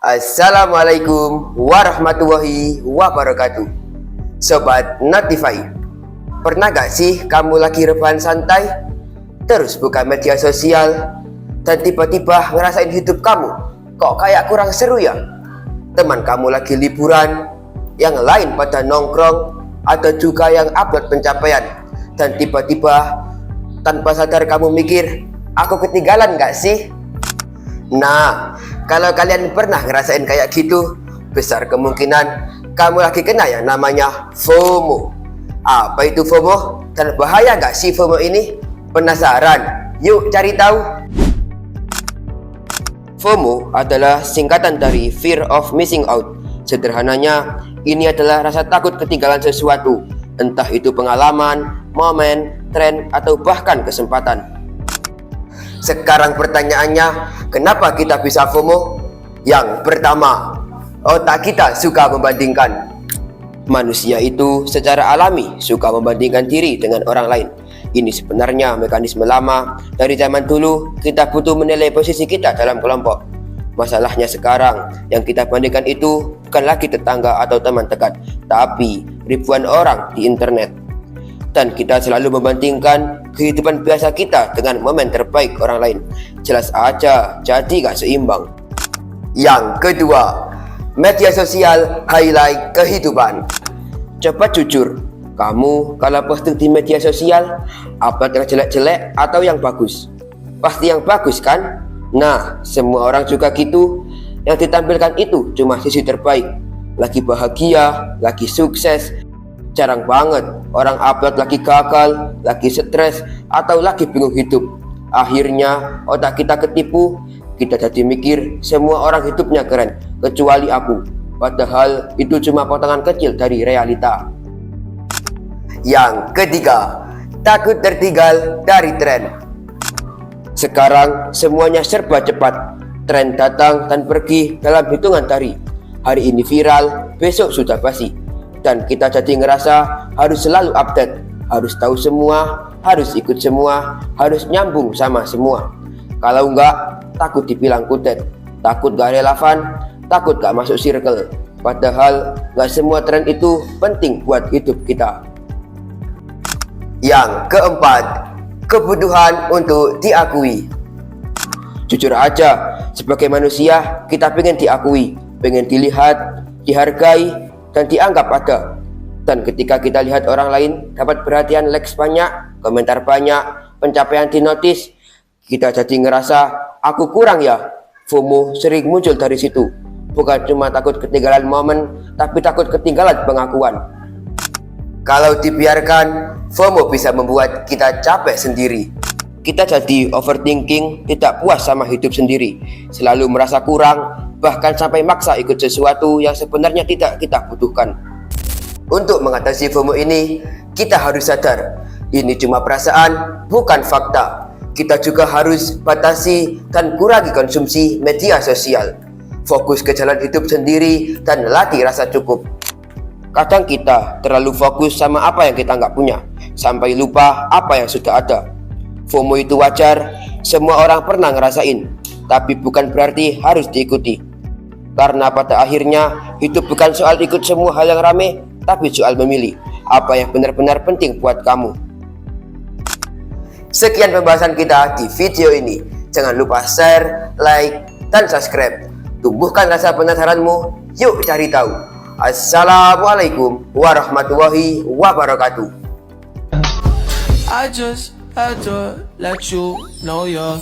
Assalamualaikum warahmatullahi wabarakatuh. Sobat Notify, pernah gak sih kamu lagi rebahan santai, terus buka media sosial, dan tiba-tiba ngerasain hidup kamu kok kayak kurang seru ya? Teman kamu lagi liburan, yang lain pada nongkrong, atau juga yang upload pencapaian, dan tiba-tiba tanpa sadar kamu mikir, aku ketinggalan gak sih? Nah, kalau kalian pernah ngerasain kayak gitu, besar kemungkinan kamu lagi kena yang namanya FOMO. Apa itu FOMO? Dan bahaya gak sih FOMO ini? Penasaran? Yuk cari tahu. FOMO adalah singkatan dari Fear of Missing Out. Sederhananya, ini adalah rasa takut ketinggalan sesuatu, entah itu pengalaman, momen, tren, atau bahkan kesempatan. Sekarang pertanyaannya, kenapa kita bisa FOMO? Yang pertama, otak kita suka membandingkan. Manusia itu secara alami suka membandingkan diri dengan orang lain. Ini sebenarnya mekanisme lama. Dari zaman dulu, kita butuh menilai posisi kita dalam kelompok. Masalahnya sekarang, yang kita bandingkan itu bukan lagi tetangga atau teman dekat, tapi ribuan orang di internet. Dan kita selalu membandingkan kehidupan biasa kita dengan momen terbaik orang lain. Jelas aja, jadi gak seimbang. Yang kedua, media sosial highlight kehidupan. Coba jujur, kamu kalau posting di media sosial, upload yang jelek-jelek atau yang bagus? Pasti yang bagus kan? Nah, semua orang juga gitu. Yang ditampilkan itu cuma sisi terbaik. Lagi bahagia, lagi sukses. Jarang banget orang upload lagi gagal, lagi stres, atau lagi bingung hidup. Akhirnya otak kita ketipu, kita jadi mikir semua orang hidupnya keren, kecuali aku. Padahal itu cuma potongan kecil dari realita. Yang ketiga, takut tertinggal dari tren. Sekarang semuanya serba cepat. Tren datang dan pergi dalam hitungan hari. Hari ini viral, besok sudah basi. Dan kita jadi ngerasa harus selalu update, harus tahu semua, harus ikut semua, harus nyambung sama semua. Kalau enggak, takut dibilang kudet, takut gak relevan, takut gak masuk circle. Padahal gak semua tren itu penting buat hidup kita. Yang keempat, kebutuhan untuk diakui. Jujur aja, sebagai manusia kita pengen diakui, pengen dilihat, dihargai, dan dianggap ada. Dan ketika kita lihat orang lain dapat perhatian, likes banyak, komentar banyak, pencapaian di notice, kita jadi ngerasa aku kurang ya. FOMO sering muncul dari situ. Bukan cuma takut ketinggalan momen, tapi takut ketinggalan pengakuan. Kalau dibiarkan, FOMO bisa membuat kita capek sendiri. Kita jadi overthinking, tidak puas sama hidup sendiri, selalu merasa kurang, bahkan sampai maksa ikut sesuatu yang sebenarnya tidak kita butuhkan. Untuk mengatasi FOMO ini, kita harus sadar, ini cuma perasaan, bukan fakta. Kita juga harus batasi dan kurangi konsumsi media sosial. Fokus ke jalan hidup sendiri dan latih rasa cukup. Kadang kita terlalu fokus sama apa yang kita nggak punya, sampai lupa apa yang sudah ada. FOMO itu wajar, semua orang pernah ngerasain, tapi bukan berarti harus diikuti. Karena pada akhirnya hidup bukan soal ikut semua hal yang rame, tapi soal memilih apa yang benar-benar penting buat kamu. Sekian pembahasan kita di video ini. Jangan lupa share, like, dan subscribe. Tumbuhkan rasa penasaranmu, yuk cari tahu. Assalamualaikum warahmatullahi wabarakatuh. I just had to let you know you're